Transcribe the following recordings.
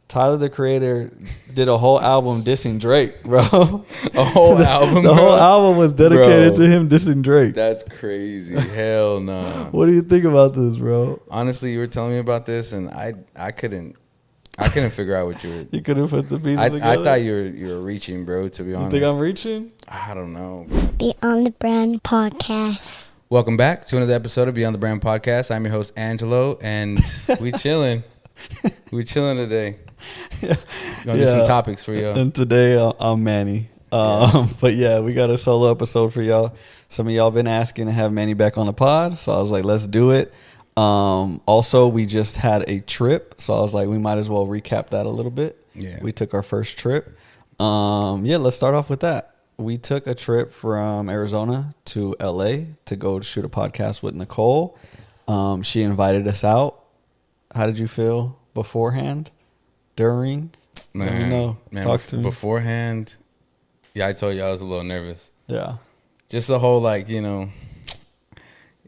Tyler the Creator did a whole album dissing Drake, bro. A whole album, The bro? whole album was dedicated to him dissing Drake. That's crazy. Hell no. What do you think about this, bro? Honestly, you were telling me about this, and I couldn't figure out what you were. You couldn't put the pieces together? I thought you were reaching, bro, to be honest. You think I'm reaching? I don't know. Beyond the Brand Podcast. Welcome back to another episode of Beyond the Brand Podcast. I'm your host, Angelo, and we chilling. We chilling today. Gonna do some topics for y'all. And today I'm Manny. But yeah, we got a solo episode for y'all. Some of y'all been asking to have Manny back on the pod, so I was like, let's do it. Also, we just had a trip, so I was like, we might as well recap that a little bit. Yeah. We took our first trip. Let's start off with that. We took a trip from Arizona to LA to go shoot a podcast with Nicole. She invited us out. How did you feel beforehand? During? Let me know. Talk to me. Beforehand, yeah, I told you I was a little nervous. Yeah. Just the whole, like, you know,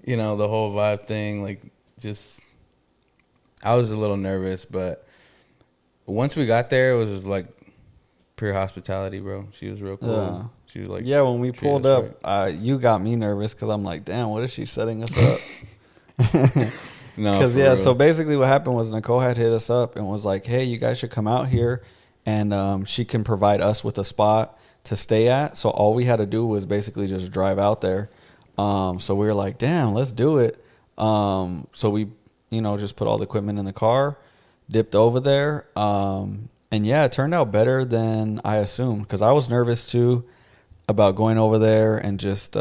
the whole vibe thing, like, just, I was a little nervous, but once we got there, it was just like pure hospitality, bro. She was real cool. Yeah. She was like, yeah, when we pulled up, you got me nervous because I'm like, damn, what is she setting us up? No, because real. so basically what happened was Nicole had hit us up and was like, hey, you guys should come out here, and she can provide us with a spot to stay at. So all we had to do was basically just drive out there. So we were like, damn, let's do it. So we, just put all the equipment in the car, dipped over there. And yeah, it turned out better than I assumed, because I was nervous too about going over there and just,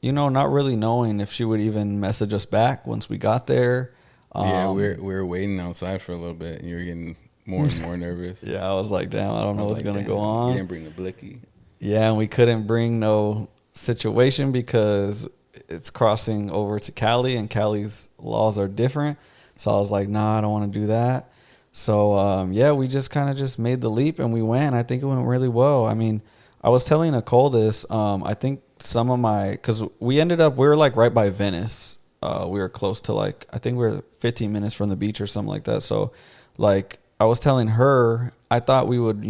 not really knowing if she would even message us back once we got there. Yeah, we were waiting outside for a little bit, and you were getting more and more nervous. Yeah, I was like, damn, I don't know what's going to go on. You didn't bring the blicky. Yeah, and we couldn't bring no situation because it's crossing over to Cali, and Cali's laws are different. So I was like, nah, I don't want to do that. So, we just kind of just made the leap, and we went. I think it went really well. I mean, I was telling Nicole this. I think because we were like right by Venice. We were close to I think we were 15 minutes from the beach or something like that. So I was telling her, I thought we would,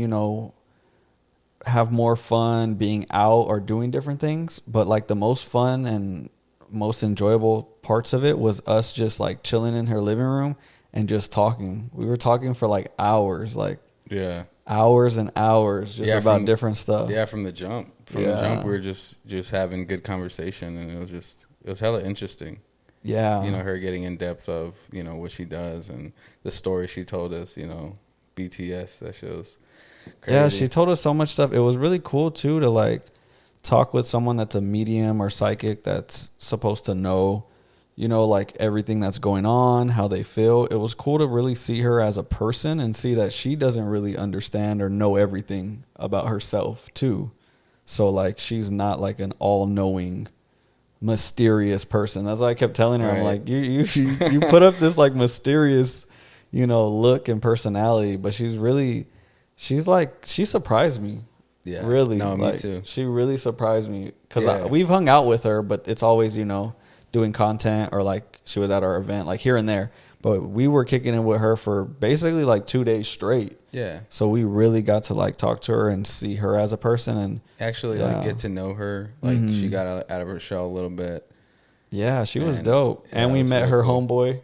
have more fun being out or doing different things. But the most fun and most enjoyable parts of it was us just chilling in her living room and just talking. We were talking for hours, yeah. Hours and hours just about different stuff. Yeah, from the jump. The jump, we were just having good conversation, and it was hella interesting. Yeah. Her getting in depth of, what she does and the story she told us, BTS, that shows crazy. Yeah, she told us so much stuff. It was really cool too to talk with someone that's a medium or psychic that's supposed to know, everything that's going on, how they feel. It was cool to really see her as a person and see that she doesn't really understand or know everything about herself too. So she's not an all-knowing, mysterious person. That's why I kept telling her, right. I'm like, you put up this mysterious, look and personality, but she surprised me. Yeah, really. No, me too. She really surprised me because we've hung out with her, but it's always doing content or she was at our event here and there. But we were kicking it with her for basically 2 days straight. Yeah. So we really got to talk to her and see her as a person and actually get to know her. She got out of her shell a little bit. Yeah, she was dope. Yeah, and we met her homeboy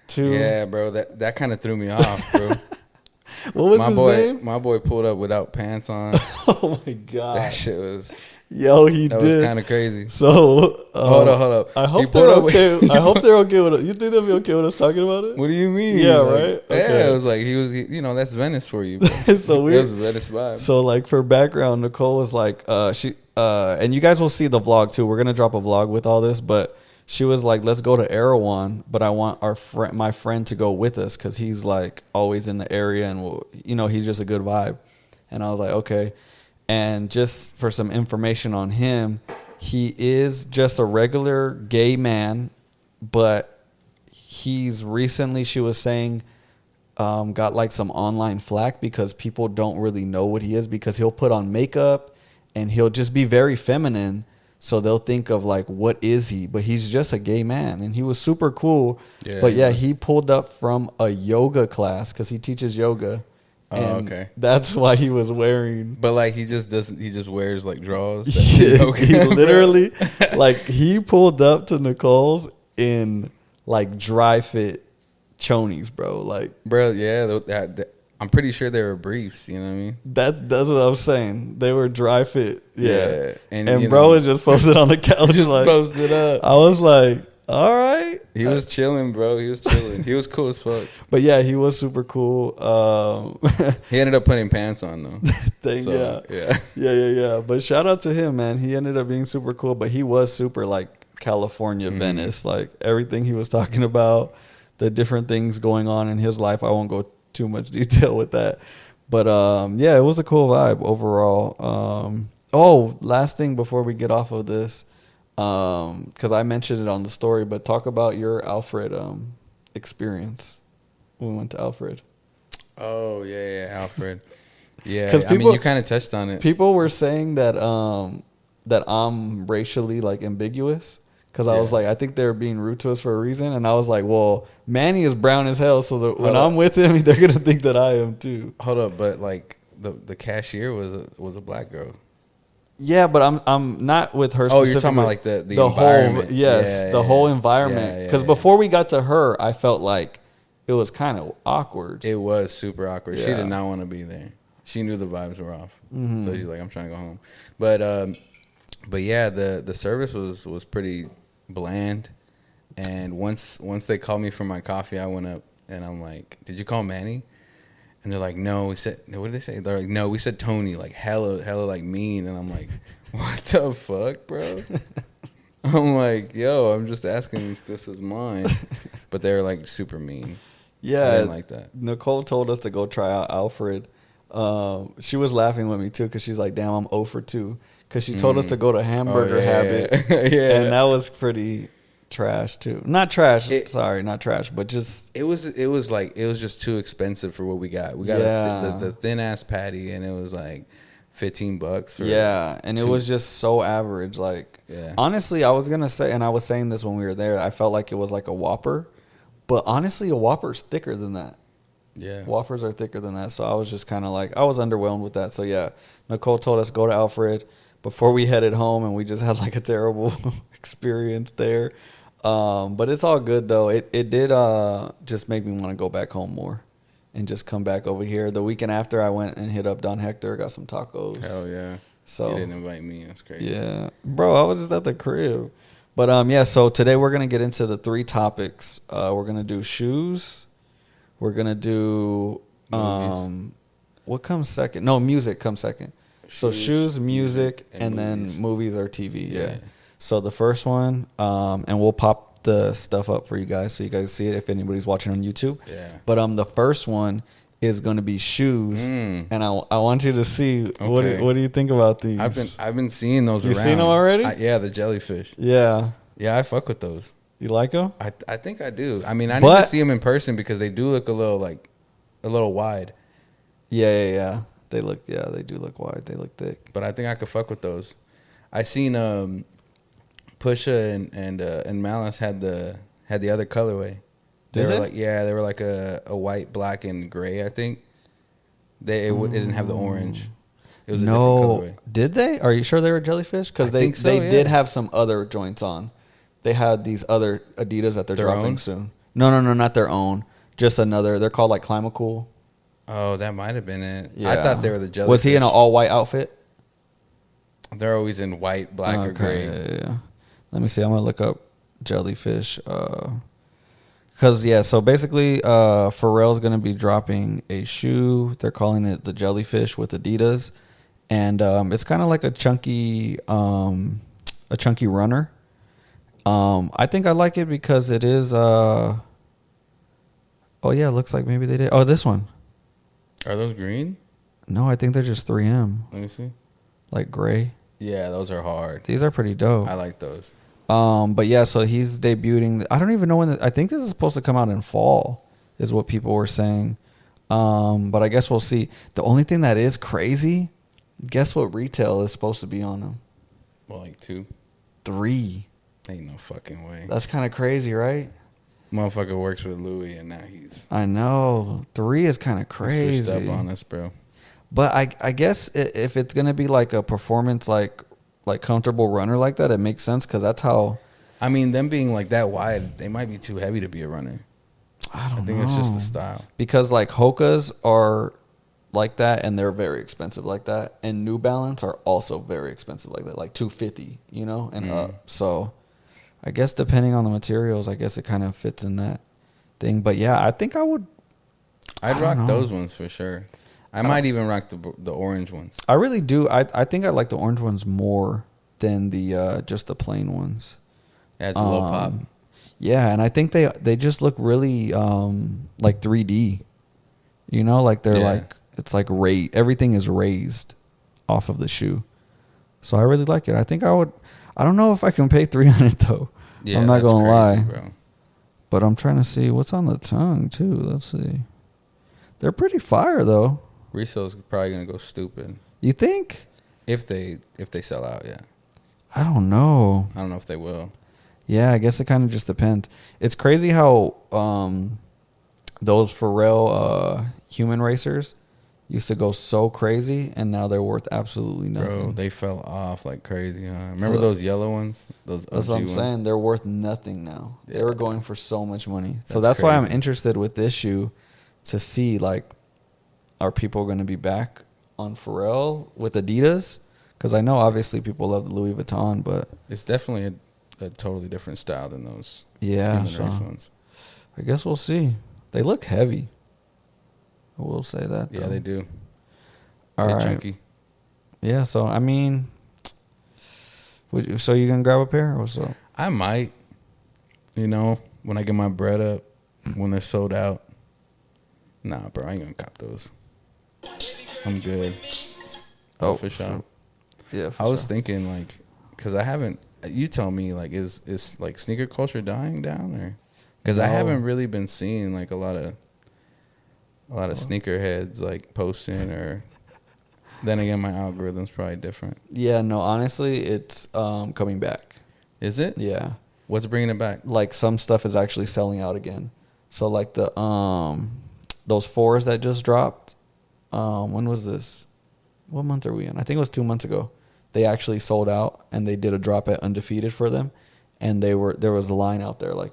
too. Yeah, bro. That kind of threw me off, bro. What was his name? My boy pulled up without pants on. Oh my god. That shit was That was kind of crazy. So hold up. I hope they're okay. I hope they're okay with it. You think they'll be okay with us talking about it? What do you mean? Yeah, right. Okay. Yeah, it was that's Venice for you. Bro. So it was a Venice vibe. So for background, Nicole was and you guys will see the vlog too. We're gonna drop a vlog with all this, but she was like, let's go to Erewhon, but I want my friend to go with us because he's always in the area and he's just a good vibe. And I was like, okay. And just for some information on him, he is just a regular gay man, but he's recently, she was saying, got some online flack because people don't really know what he is because he'll put on makeup and he'll just be very feminine. So they'll think of like, what is he? But he's just a gay man, and he was super cool. Yeah, but yeah, he pulled up from a yoga class because he teaches yoga. Oh, okay. That's why he was wearing. But like he just doesn't. He just wears like drawers. He literally, like, he pulled up to Nicole's in like dry fit chonies, bro. Like, bro, yeah. I'm pretty sure they were briefs. You know what I mean? that's what I'm saying. They were dry fit. Yeah. And bro was just posted on the couch. Just like, posted up. I was like, all right. He was chilling, bro. He was chilling. He was cool as fuck. But yeah, he was super cool. He ended up putting pants on though. Yeah. But shout out to him, man. He ended up being super cool. But he was super like California Venice. Like everything he was talking about, the different things going on in his life. I won't go too much detail with that. But yeah, it was a cool vibe overall. Last thing before we get off of this. Because I mentioned it on the story, but talk about your Alfred experience when we went to Alfred. Oh yeah, Alfred. Yeah, because I mean, you kind of touched on it. People were saying that that I'm racially like ambiguous because I was like, I think they're being rude to us for a reason, and I was like, well, Manny is brown as hell, so when I'm with him, they're gonna think that I am too. Hold up, but like the cashier was a black girl. Yeah, but I'm not with her. Oh, you're talking about like the environment. Whole the whole environment. Because before we got to her, I felt like it was kind of awkward. It was super awkward. Yeah. She did not want to be there. She knew the vibes were off, so she's like, "I'm trying to go home." But yeah, the service was pretty bland. And once they called me for my coffee, I went up and I'm like, "Did you call Manny?" And they're like, no, we said, what did they say? They're like, no, we said Tony, like hella like mean. And I'm like, what the fuck, bro? I'm like, yo, I'm just asking if this is mine. But they were like super mean. Yeah. I didn't like that. Nicole told us to go try out Alfred. She was laughing with me too because she's like, damn, I'm 0 for 2. Because she told us to go to Hamburger Habit. Yeah. And that was pretty trash too. Not trash. Not trash, but just it was just too expensive for what we got. We got the thin ass patty, and it was like $15 for and it was just so average. Like, honestly, I was gonna say, and I was saying this when we were there, I felt like it was like a Whopper, but honestly, a Whopper's thicker than that. Yeah, Whoppers are thicker than that. So I was just kind of like, I was underwhelmed with that. So yeah, Nicole told us go to Alfred before we headed home, and we just had like a terrible experience there. But it's all good though. It did just make me want to go back home more and just come back over here. The weekend after, I went and hit up Don Hector, got some tacos. Hell yeah. So you didn't invite me. That's crazy. Yeah. Bro, I was just at the crib. But yeah, so today we're gonna get into the 3 topics. We're gonna do shoes. We're gonna do what comes second? No, music comes second. So shoes, music, and then movies or TV. Yeah. So the first one, and we'll pop the stuff up for you guys so you guys see it if anybody's watching on YouTube. Yeah. But the first one is going to be shoes, and I want you to see what do you think about these? I've been seeing those. You seen them already? Yeah, the jellyfish. Yeah. Yeah, I fuck with those. You like them? I think I do. I mean, I need to see them in person because they do look a little wide. Yeah. They do look wide. They look thick. But I think I could fuck with those. I seen Pusha and Malice had the other colorway. They were like a white, black, and gray. I think it didn't have the orange. It was a different colorway. Did they? Are you sure they were jellyfish? Because they did have some other joints on. They had these other Adidas that they're dropping soon. No, not their own. Just another. They're called like Climacool. Oh, that might have been it. Yeah. I thought they were the jellyfish. Was he in an all white outfit? They're always in white, black, or gray. Yeah. Let me see. I'm gonna look up jellyfish. So basically, Pharrell's gonna be dropping a shoe. They're calling it the jellyfish with Adidas, and it's kind of like a chunky runner. I think I like it because it is. Oh yeah, it looks like maybe they did. Oh, this one. Are those green? No, I think they're just 3M. Let me see. Like gray. Yeah, those are hard. These are pretty dope. I like those. But yeah, so he's debuting. I don't even know when. I think this is supposed to come out in fall, is what people were saying. But I guess we'll see. The only thing that is crazy, guess what retail is supposed to be on them? Well, like 2. 3. Ain't no fucking way. That's kind of crazy, right? Motherfucker works with Louis, and now he's I know. 3 is kind of crazy. switched up on us, bro. But I guess if it's gonna be like a performance, like comfortable runner like that, it makes sense because that's how. I mean, them being like that wide, they might be too heavy to be a runner. I I think it's just the style. Because like Hoka's are like that, and they're very expensive like that, and New Balance are also very expensive like that, like $250, and up. So I guess depending on the materials, I guess it kind of fits in that thing. But yeah, I think I'd rock those ones for sure. I might even rock the orange ones. I really do. I think I like the orange ones more than the just the plain ones. Yeah, it's a low pop. Yeah, and I think they just look really like 3D. Like they're like, it's like everything is raised off of the shoe. So I really like it. I think I don't know if I can pay $300 though. Yeah, I'm not that's gonna crazy, lie. bro. But I'm trying to see what's on the tongue too. Let's see. They're pretty fire though. Resale's probably gonna go stupid. You think? If they sell out, yeah. I don't know. I don't know if they will. Yeah, I guess it kind of just depends. It's crazy how those Pharrell human racers used to go so crazy, and now they're worth absolutely nothing. Bro, they fell off like crazy, huh? Remember those yellow ones? Those That's what I'm ones? saying. They're worth nothing now. Yeah. They were going for so much money. So That's that's why I'm crazy. interested with this shoe to see, like, are people going to be back on Pharrell with Adidas? Because I know obviously people love the Louis Vuitton, but It's definitely a totally different style than those yeah, human race ones. I guess we'll see. They look heavy. I will say that. Yeah, though. they do. All They're right. chunky. Yeah, so I mean, so you gonna grab a pair or what's up? I might, when I get my bread up, when they're sold out. Nah, bro, I ain't gonna cop those. I'm good. Oh, for sure. Yeah, I was thinking, like, because I haven't. You tell me, like, is like sneaker culture dying down, or because I No. haven't really been seeing like a lot of sneakerheads like posting, or then again, my algorithm's probably different. Yeah, no, honestly, it's coming back. Is it? Yeah, What's bringing it back? like some stuff is actually selling out again. So like the those 4s that just dropped. When was this? What month are we in? I think it was 2 months ago. They actually sold out, and they did a drop at Undefeated for them, and there was a line out there, like,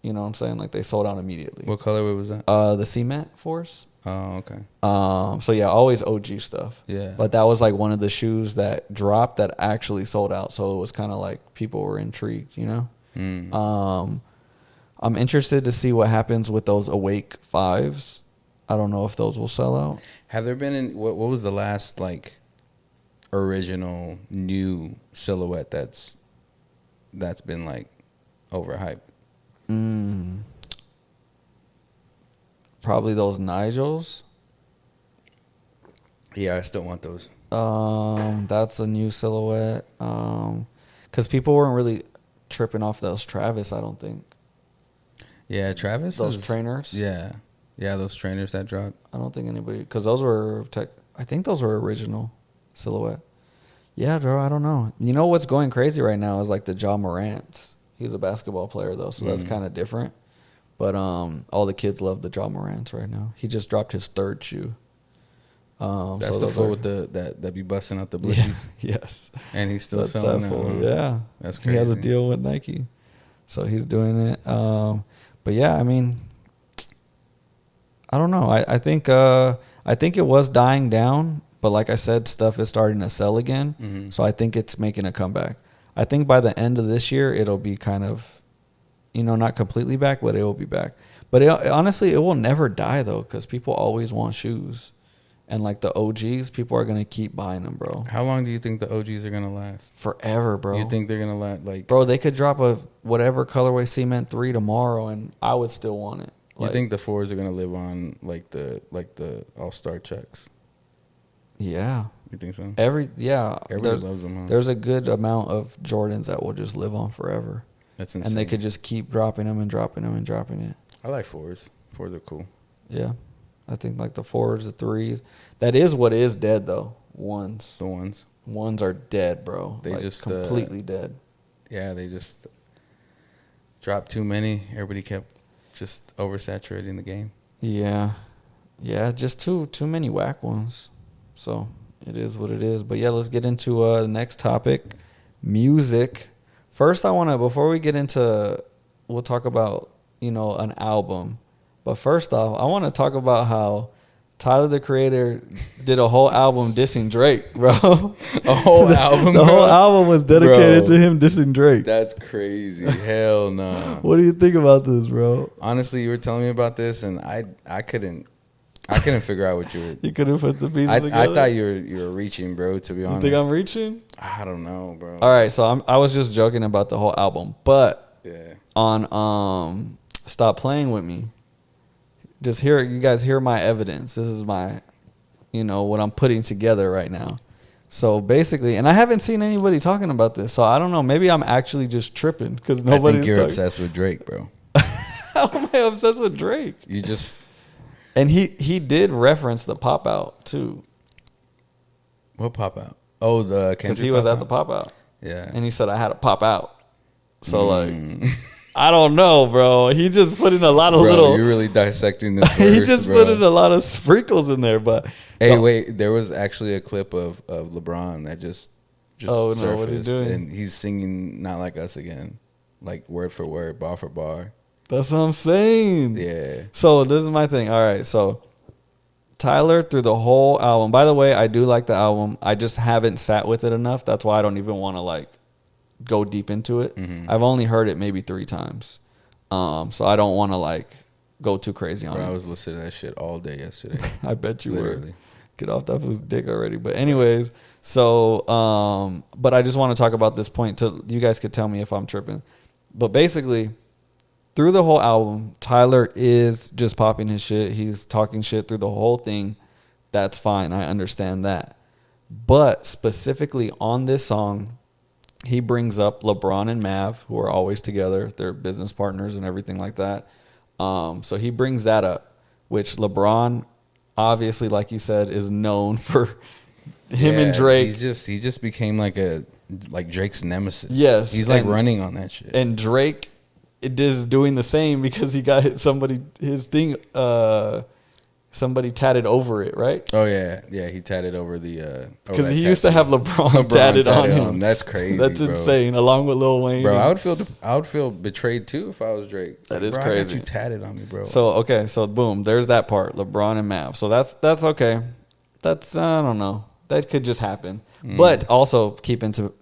you know what I'm saying? Like they sold out immediately. What colorway was that? The Cement Force. Oh, okay. So yeah, always OG stuff. Yeah. But that was like one of the shoes that dropped that actually sold out. So it was kind of like people were intrigued, I'm interested to see what happens with those Awake 5s. I don't know if those will sell out. Have there been what was the last like original new silhouette that's been like overhyped? Probably those Nigels. Yeah, I still want those. That's a new silhouette. Because people weren't really tripping off those Travis, I don't think. Yeah, Travis. Those trainers. Yeah, those trainers that dropped. I don't think anybody, because those were I think those were original silhouette. Yeah, bro, I don't know. You know what's going crazy right now is like the Ja Morants. He's a basketball player though, so that's kind of different. But all the kids love the Ja Morants right now. He just dropped his 3rd shoe. That's so the those fool are- with that be busting out the Yeah, blisses, yes. and he's still That's selling that that. fool. Huh? Yeah, That's He has a crazy. deal with Nike, so he's doing it. But yeah, I mean, I don't know. I think it was dying down, but like I said, stuff is starting to sell again. Mm-hmm. So I think it's making a comeback. I think by the end of this year, it'll be kind of, not completely back, but it will be back. But honestly, it will never die though, because people always want shoes. And like the OGs, people are gonna keep buying them, bro. How long do you think the OGs are gonna last? Forever, bro. You think they're gonna last? Like, Bro, they could drop a whatever colorway Cement 3 tomorrow, and I would still want it. you think the 4s are gonna live on like the All-Star checks? Yeah. You think so? Everybody Everybody loves them, huh? There's a good amount of Jordans that will just live on forever. That's insane. And they could just keep dropping them and dropping them and dropping it. I like 4s. 4s are cool. Yeah. I think like the 4s, the 3s. That is what is dead though. Ones. The ones. Ones are dead, bro. They like just, completely dead. yeah, they just dropped too many. Everybody kept just oversaturating the game. Yeah. Yeah, just too many whack ones. So it is what it is. But yeah, let's get into the next topic, music. First, before we get into, we'll talk about, an album. But first off, I want to talk about how Tyler, the Creator, did a whole album dissing Drake, bro. A whole album, The bro? whole album was dedicated to him dissing Drake. That's crazy. Hell no. What do you think about this, bro? Honestly, you were telling me about this, and I couldn't figure out what you were. You couldn't put the pieces I together? thought you were reaching, bro. To be honest, You think I'm reaching? I don't know, bro. All right, so I was just joking about the whole album, but Yeah. on Stop Playing With Me, you guys hear my evidence. This is my, what I'm putting together right now. So basically, and I haven't seen anybody talking about this, so I don't know. Maybe I'm actually just tripping because nobody's I think you're talking. obsessed with Drake, bro. How am I obsessed with Drake? You just And he did reference the pop out too, what pop out? Oh, the because Kendrick he was pop at the out? pop out, Yeah. and he said I had to pop out. So like, I don't know, bro. He just put in a lot of Bro, little. you're really dissecting this. He verse, just bro. put in a lot of sprinkles in there, but Hey, wait! There was actually a clip of LeBron that just Oh, no, surfaced, what he doing? and he's singing "Not Like Us" again, like word for word, bar for bar. that's what I'm saying. Yeah. So this is my thing. All right, so Tyler through the whole album. By the way, I do like the album. I just haven't sat with it enough. That's why I don't even want to like go deep into it. Mm-hmm. I've only heard it maybe 3 times, so I don't want to like go too crazy on Bro, I it. was listening to that shit all day yesterday. I bet you were. Literally. Get off that fool's dick already. But anyways, so but I just want to talk about this point till you guys could tell me if I'm tripping. But basically, through the whole album, Tyler is just popping his shit. He's talking shit through the whole thing. That's fine. I understand that. But specifically on this song, he brings up LeBron and Mav, who are always together. They're business partners and everything like that. So he brings that up, which LeBron, obviously, like you said, is known for him and Drake. He just became like Drake's nemesis. Yes, He's like and- running on that shit. And Drake is doing the same because he got his thing, somebody tatted over it, right? Oh yeah, he tatted over the Because he used to have LeBron tatted on him. That's crazy. That's bro. insane. Along with Lil Wayne. Bro, I would feel betrayed too if I was Drake. It's That is bro, I got crazy. you tatted on me, bro. So boom, there's that part. LeBron and Mav. So that's okay. That's I don't know. That could just happen. But also keep into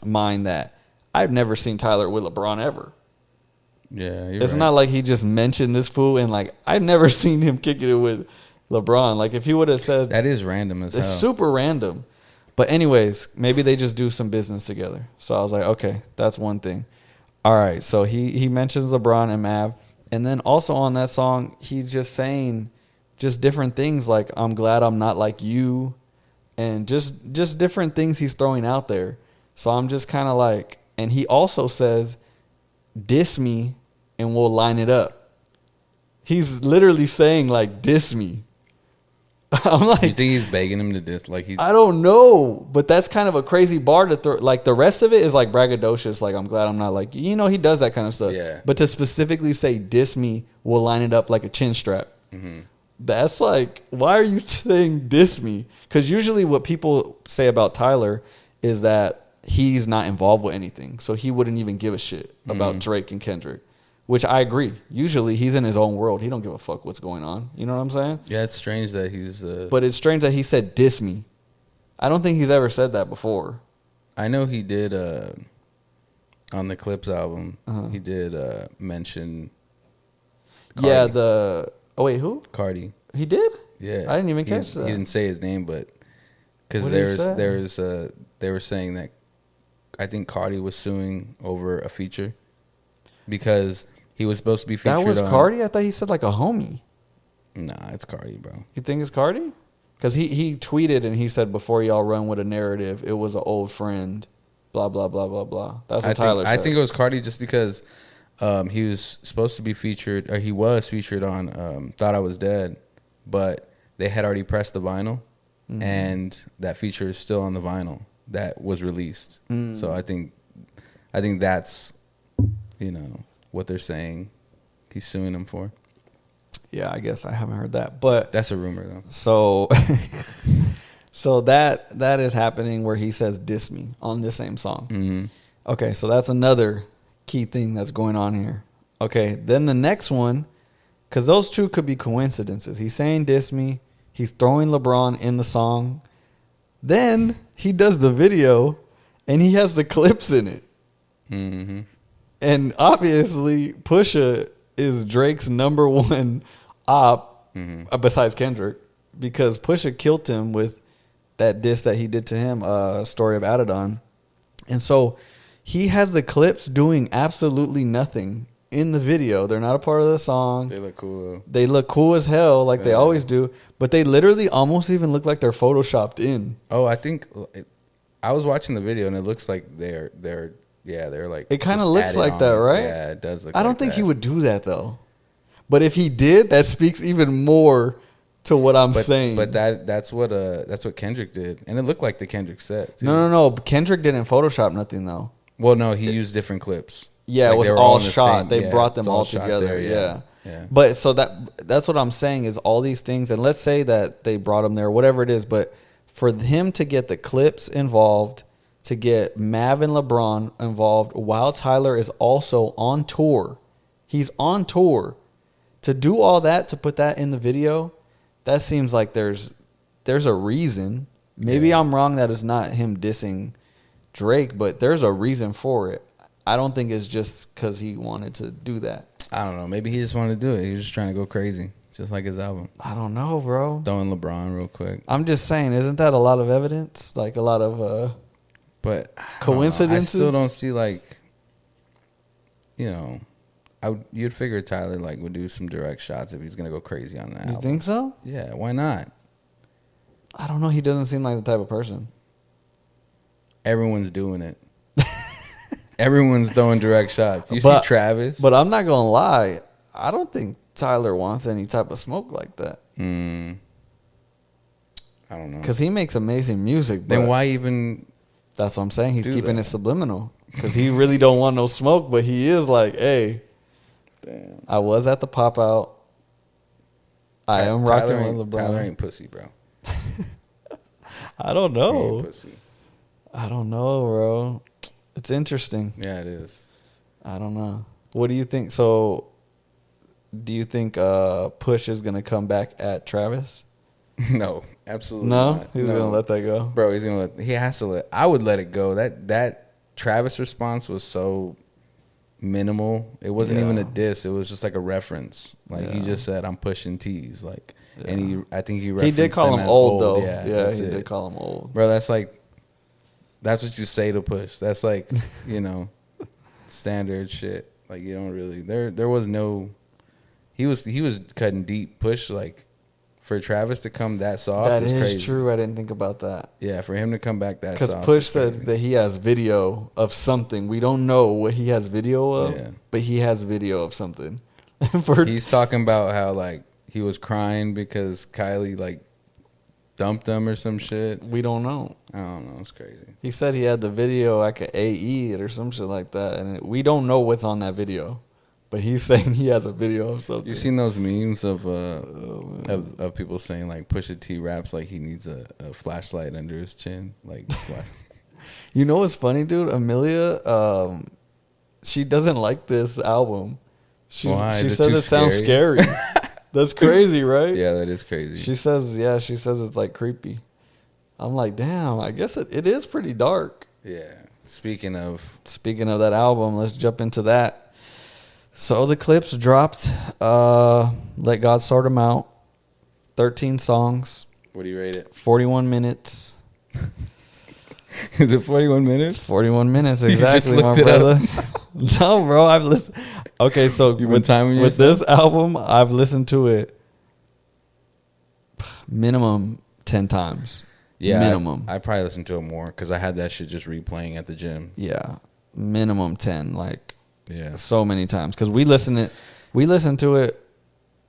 mind that I've never seen Tyler with LeBron ever. Yeah, It's not like he just mentioned this fool and like I've never seen him kicking it with LeBron. Like if he would have said that is random as hell. it's super random. But anyways, maybe they just do some business together. So I was like, okay, that's one thing. All right, so he mentions LeBron and Mav, and then also on that song, he's just saying just different things like I'm glad I'm not like you, and just different things he's throwing out there. So I'm just kind of like, and he also says, diss me and we'll line it up. He's literally saying like diss me. I'm like, You think he's begging him to diss? Like I don't know, but that's kind of a crazy bar to throw. Like the rest of it is like braggadocious. Like I'm glad I'm not like you. He does that kind of stuff. Yeah. But to specifically say diss me, we'll line it up like a chin strap. Mm-hmm. That's like, why are you saying diss me? Because usually what people say about Tyler is that he's not involved with anything, so he wouldn't even give a shit about Drake and Kendrick. Which I agree. Usually he's in his own world. He don't give a fuck what's going on. You know what I'm saying? Yeah, it's strange that he's. But it's strange that he said diss me. I don't think he's ever said that before. I know he did on the Clipse album. He did mention. Cardi. Yeah, wait, who? Cardi. He did? Yeah, I didn't even catch that. He didn't say his name, but because What did he say? they were saying that I think Cardi was suing over a feature because he was supposed to be featured. That was on, Cardi? I thought he said like a homie. Nah, it's Cardi, bro. You think it's Cardi? Because he tweeted and he said, before y'all run with a narrative, it was an old friend, blah, blah, blah, blah, blah. That's what Tyler said. I think it was Cardi just because he was supposed to be featured, or he was featured on Thought I Was Dead, but they had already pressed the vinyl, and that feature is still on the vinyl that was released. So I think I think that's, what they're saying. He's suing him for. Yeah, I guess I haven't heard that, but That's a rumor though. so so that is happening where he says "diss me" on this same song. Mm-hmm. Okay, so that's another key thing that's going on here. Okay, then the next one, because those two could be coincidences. He's saying "diss me." He's throwing LeBron in the song. Then he does the video, and he has the clips in it. Mm-hmm. And obviously, Pusha is Drake's number one op, besides Kendrick, because Pusha killed him with that diss that he did to him, Story of Adidon. And so he has the clips doing absolutely nothing in the video. They're not a part of the song. They look cool though. They look cool as hell, like they always do, but they literally almost even look like they're photoshopped in. Oh, I think I was watching the video and it looks like they're like. It kind of looks like that, right? Yeah, it does look. I don't think he would do that though. But if he did, that speaks even more to what I'm saying. But that's what Kendrick did, and it looked like the Kendrick set. Too. No. Kendrick didn't Photoshop nothing though. Well, no, he used different clips. Yeah, Like, it was they were all in the shot. same- They brought them it's all shot together. there, Yeah. But so that's what I'm saying is all these things, and let's say that they brought him there, whatever it is. But for him to get the Clipse involved, to get Mav and LeBron involved, while Tyler is also on tour, he's on tour. To do all that, to put that in the video, that seems like there's a reason. Maybe I'm wrong that it's not him dissing Drake, but there's a reason for it. I don't think it's just because he wanted to do that. I don't know. Maybe he just wanted to do it. He was just trying to go crazy, just like his album. I don't know, bro. Throwing LeBron real quick. I'm just saying, isn't that a lot of evidence? Like a lot of But coincidences? I still don't see you'd figure Tyler would do some direct shots if he's gonna go crazy on that. You album. think so? Yeah, why not? I don't know. He doesn't seem like the type of person. Everyone's doing it. Everyone's throwing direct shots. You see Travis, But I'm not gonna lie. I don't think Tyler wants any type of smoke like that. I don't know. Because he makes amazing music. Then but why even? That's what I'm saying. He's do keeping that? it subliminal. Because he really don't want no smoke, but he is like, hey, Damn. I was at the pop out. I am rocking with LeBron. Tyler ain't pussy, bro. I don't He ain't know. pussy. I don't know, bro. It's interesting. Yeah, it is. I don't know. What do you think? So, do you think Push is gonna come back at Travis? No, absolutely No, not. he's gonna let that go. Bro, he's gonna let. He has to let. I would let it go. That Travis response was so minimal. It wasn't even a diss. It was just like a reference. He just said, "I'm pushing T's." And I think he referenced did call them him as old though. Yeah, He that's did it. call him old. Bro, that's what you say to Push. That's standard shit. You don't really. There was no. He was cutting deep. Push for Travis to come that soft. That is is crazy. true. I didn't think about that. Yeah, for him to come back that Because soft. Push is said crazy. that he has video of something. We don't know what he has video of, Yeah. but he has video of something. He's talking about how he was crying because Kylie dumped him or some shit. We don't know. I don't know. It's crazy. He said he had the video. I could AE it or some shit like that, and we don't know what's on that video. But he's saying he has a video of something. You seen those memes of people saying Pusha T raps like he needs a flashlight under his chin, You know what's funny, dude? Amelia, she doesn't like this album. Why? She Is it says too it sounds scary. That's crazy, right? Yeah, that is crazy. She says it's creepy. I'm like, damn, I guess it is pretty dark. Yeah. Speaking of that album, let's jump into that. So the Clipse dropped Let God Sort 'Em Out. 13 songs. what do you rate it? 41 minutes. Is it 41 It's minutes? 41 minutes, You just exactly, my looked it brother. No, bro, I've listened. Okay, so You've been timing with yourself? this album, I've listened to it minimum 10 times. Yeah, minimum. I probably listened to it more because I had that shit just replaying at the gym. Yeah, minimum 10. Yeah. So many times because we listened to it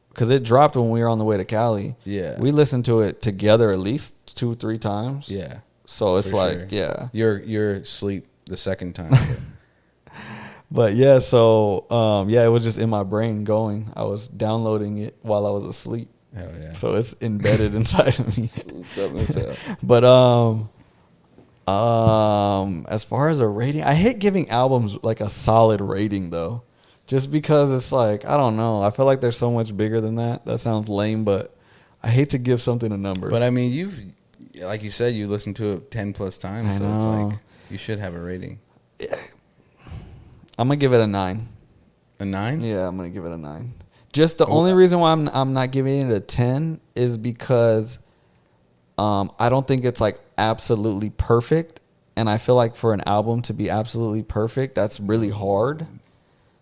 because it dropped when we were on the way to Cali. Yeah. We listened to it together at least 2-3 times. Yeah. So it's For sure. yeah. Your sleep the second time. But yeah, so yeah, it was just in my brain going. I was downloading it while I was asleep. Hell yeah. So it's embedded inside of me. But as far as a rating, I hate giving albums like a solid rating though. Just because it's like, I don't know. I feel like they're so much bigger than that. That sounds lame, but I hate to give something a number. But I mean, like you said, you listened to it 10 plus times, so it's like you should have a rating. I'm gonna give it a 9. A 9? Yeah, I'm gonna give it a 9. Just the only reason why I'm not giving it a 10 is because I don't think it's like absolutely perfect, and I feel like for an album to be absolutely perfect, that's really hard.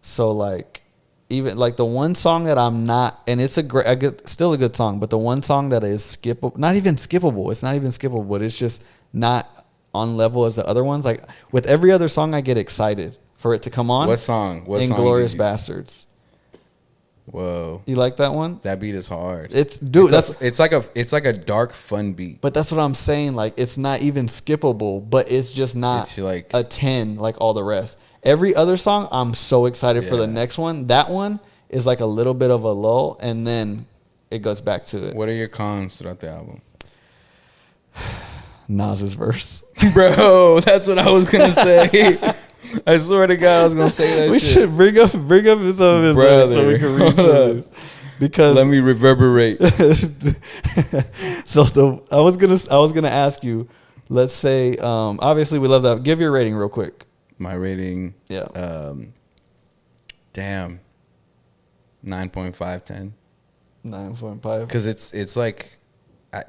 So like, even like the one song that I'm not, and it's still a good song, but the one song that is skippable, not even skippable, but it's just not on level as the other ones. Like with every other song, I get excited for it to come on. What song? Inglourious Bastards. Whoa, you like that one? That beat is hard. It's like a dark fun beat. But that's what I'm saying. Like it's not even skippable, but it's just not it's like a 10 like all the rest. Every other song, I'm so excited for the next one. That one is like a little bit of a lull, and then it goes back to it. What are your cons throughout the album? Nas's verse. Bro, that's what I was going to say. I swear to God, I was going to say that we shit. Should bring up some of his lyrics so we can read through this. Because let me reverberate. So I was gonna ask you, let's say, obviously we love that. Give your rating real quick. My rating, yeah. 9.5, 10. 9.5. Because it's like,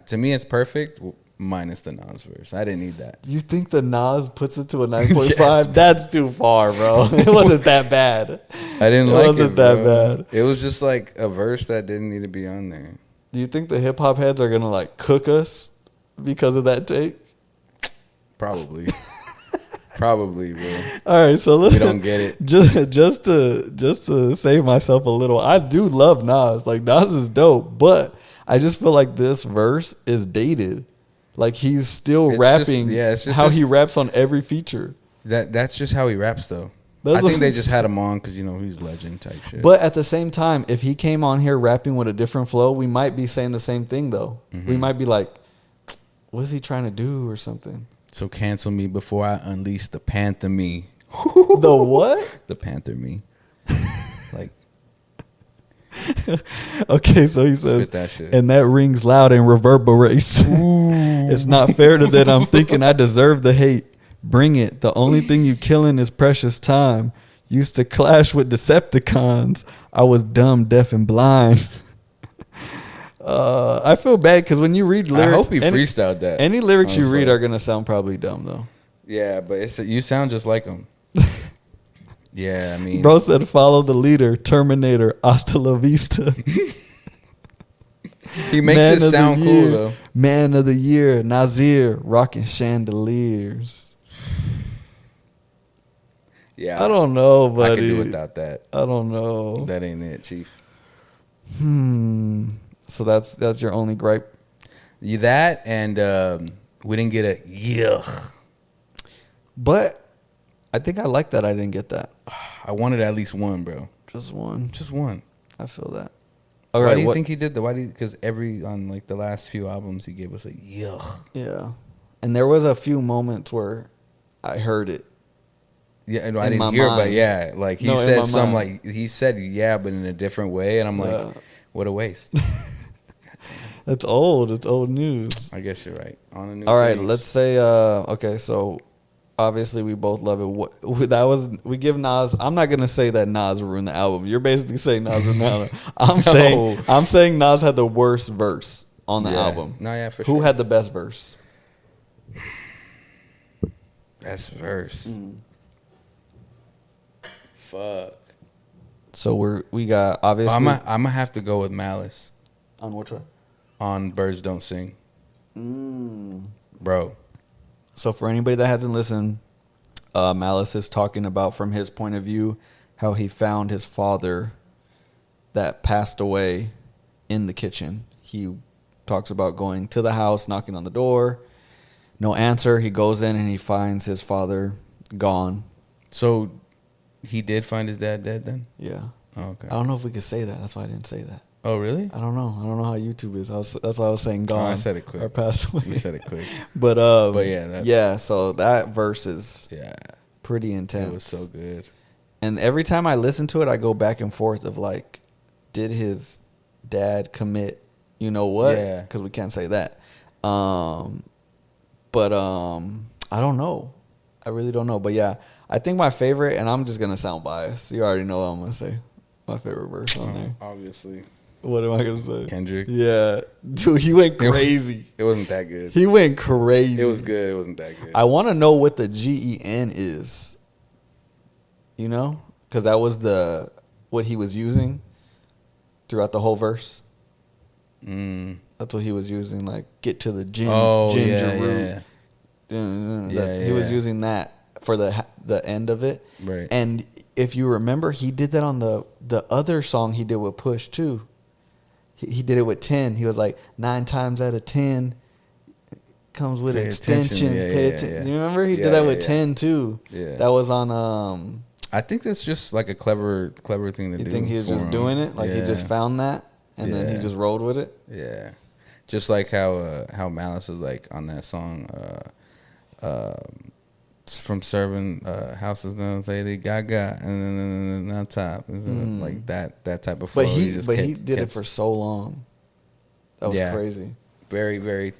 to me, it's perfect. Minus the Nas verse. I didn't need that. You think the Nas puts it to a 9.5? Yes. That's too far, bro. It wasn't that bad. I didn't like it. It wasn't that bad. It was just like a verse that didn't need to be on there. Do you think the hip hop heads are gonna like cook us because of that take? Probably. Probably, bro. All right, so we don't get it. Just to save myself a little, I do love Nas. Like Nas is dope, but I just feel like this verse is dated. Like he's still rapping how he raps on every feature. That's just how he raps though. I think they just had him on because he's legend type shit. But at the same time, if he came on here rapping with a different flow, we might be saying the same thing though. Mm-hmm. We might be like, what is he trying to do or something? So cancel me before I unleash the Panther me. The what? The Panther me. Like. Okay, so he says, that shit. And that rings loud and reverberates. It's not fair to that I'm thinking I deserve the hate. Bring it. The only thing you killing is precious time. Used to clash with Decepticons. I was dumb, deaf, and blind. I feel bad because when you read lyrics, I hope he freestyled that. Any lyrics you read are gonna sound probably dumb though. Yeah, but you sound just like him. Yeah, I mean, bro said, "Follow the leader, Terminator, hasta la vista." He makes it sound cool though. Man of the year, Nasir, rocking chandeliers. Yeah, I don't know, buddy. I could do without that. I don't know. That ain't it, Chief. So that's your only gripe? That and we didn't get a yuck. But I think I like that I didn't get that. I wanted at least one, bro. Just one. Just one. I feel that. All right, why do you think he did that? Because on like the last few albums he gave us a yuck. Yeah. And there was a few moments where I heard it. Yeah, and I didn't hear it, but yeah, like he said some like he said yeah, but in a different way, and I'm like, what a waste. That's old. It's old news. I guess you're right. On a new. All right, let's say okay, so obviously we both love it. We give Nas. I'm not gonna say that Nas ruined the album. You're basically saying Nas ruined the album. I'm saying Nas had the worst verse on the album. No, yeah, for sure. Who had the best verse? Best verse. Fuck. So we got obviously. I'm gonna have to go with Malice. On which one? On Birds Don't Sing. Bro. So for anybody that hasn't listened, Malice is talking about from his point of view how he found his father that passed away in the kitchen. He talks about going to the house, knocking on the door, no answer. He goes in and he finds his father Gone. So he did find his dad dead then? Yeah. Oh, okay. I don't know if we could say that. That's why I didn't say that. Oh, really? I don't know. I don't know how YouTube is. That's why I was saying gone. Oh, I said it quick. Or passed away. You said it quick. But yeah. Yeah, so that verse is Yeah. pretty intense. It was so good. And every time I listen to it, I go back and forth of like, did his dad commit, you know what? Yeah. Because we can't say that. But I don't know. I really don't know. But yeah, I think my favorite, and I'm just going to sound biased. You already know what I'm going to say. My favorite verse on there. Obviously. What am I going to say? Kendrick. Yeah. Dude, he went crazy. It wasn't that good. He went crazy. It was good. It wasn't that good. I want to know what the GEN is. You know? Because that was what he was using throughout the whole verse. That's what he was using, like, get to the ginger root. He was using that for the end of it. Right. And if you remember, he did that on the other song he did with Push, too. He did it with 10. He was like, 9 times out of 10 comes with extensions. Pay attention. Do you remember? He did that with 10, too. Yeah. That was on... I think that's just like a clever thing to do. You think he was just doing it? Like he just found that and then he just rolled with it? Yeah. Just like how Malice is like on that song from Serving Houses Now say they gaga and then on top. Like that type of flow. But he did it for so long. That was crazy. Very, very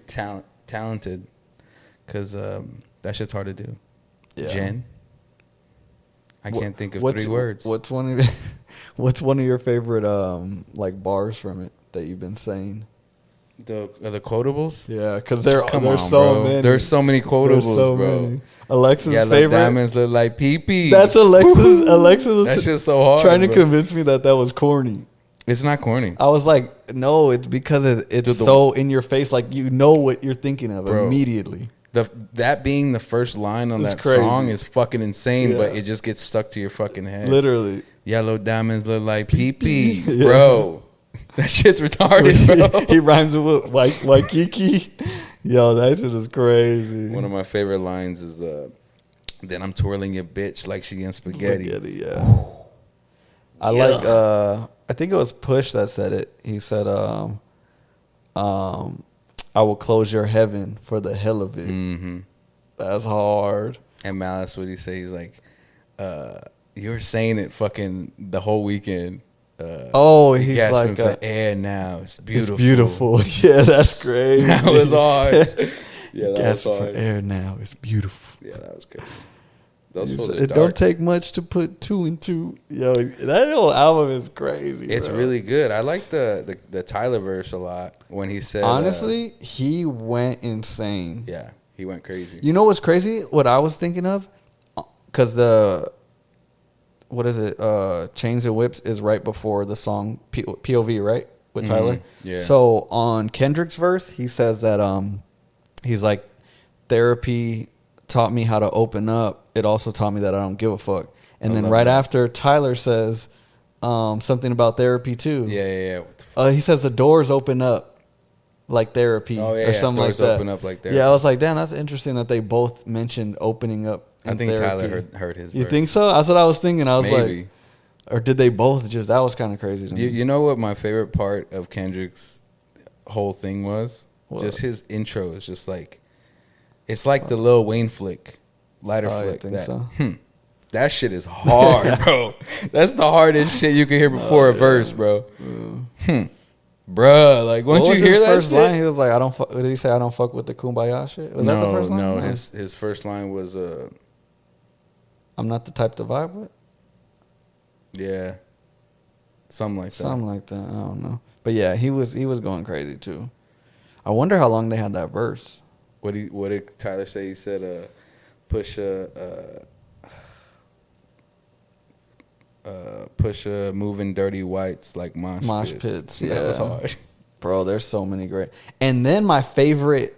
talented. Because that shit's hard to do. Yeah. Jen. I can't think of 3 words. What's one of your favorite like bars from it that you've been saying? The quotables? Yeah, because there's so bro. many. There's so many quotables, bro. Many. Alexa's favorite. Diamonds look like pee-pee. That's Alexa's. That shit's so hard. Trying to convince me that was corny. It's not corny. I was like, no, it's because it's so in your face. Like you know what you're thinking of immediately. That being the first line on that song is fucking insane, but it just gets stuck to your fucking head. Literally. Yellow diamonds look like pee-pee. Bro. That shit's retarded, bro. He rhymes with Waikiki. Yo, that shit is crazy. One of my favorite lines is then I'm twirling your bitch like she in spaghetti. Yeah. I think it was Push that said it. He said, I will close your heaven for the hell of it. Mm-hmm. That's hard. And Malice, what he say? He's like, you were saying it fucking the whole weekend. He's like for air now. It's beautiful. It's beautiful. Yeah, that's crazy. That was hard. Yeah, that was hard. For air now. It's beautiful. Yeah, that was crazy. It don't take much to put 2 and 2. Yo, that whole album is crazy. It's really good. I like the Tyler verse a lot when he said. Honestly, he went insane. Yeah, he went crazy. You know what's crazy? What I was thinking of, because what is it? Chains and Whips is right before the song POV, right? With Tyler. Yeah. So on Kendrick's verse, he says that he's like, therapy taught me how to open up. It also taught me that I don't give a fuck. And then right after, Tyler says something about therapy too. Yeah. He says the doors open up like therapy or something like that. Doors open up like therapy. Yeah, I was like, damn, that's interesting that they both mentioned opening up. I think therapy. Tyler heard his You verse. think so? That's what I was thinking. I was Maybe. like, or did they both just, that was kind of crazy to me. You know what my favorite part of Kendrick's whole thing was? What? Just his intro is just like, it's like the Lil Wayne flick, lighter flick. I think so. That shit is hard, bro. That's the hardest shit you can hear before a verse, bro. Bruh, like once you hear that first shit, line, he was like, "I don't." Did he say, "I don't fuck with the kumbaya shit"? Was that the first line? No, his first line was I'm not the type to vibe with. Yeah, something like that. I don't know, but yeah, he was going crazy too. I wonder how long they had that verse. What did Tyler say? He said, push moving dirty whites like mosh pits. Yeah, that was hard, bro. There's so many great. And then my favorite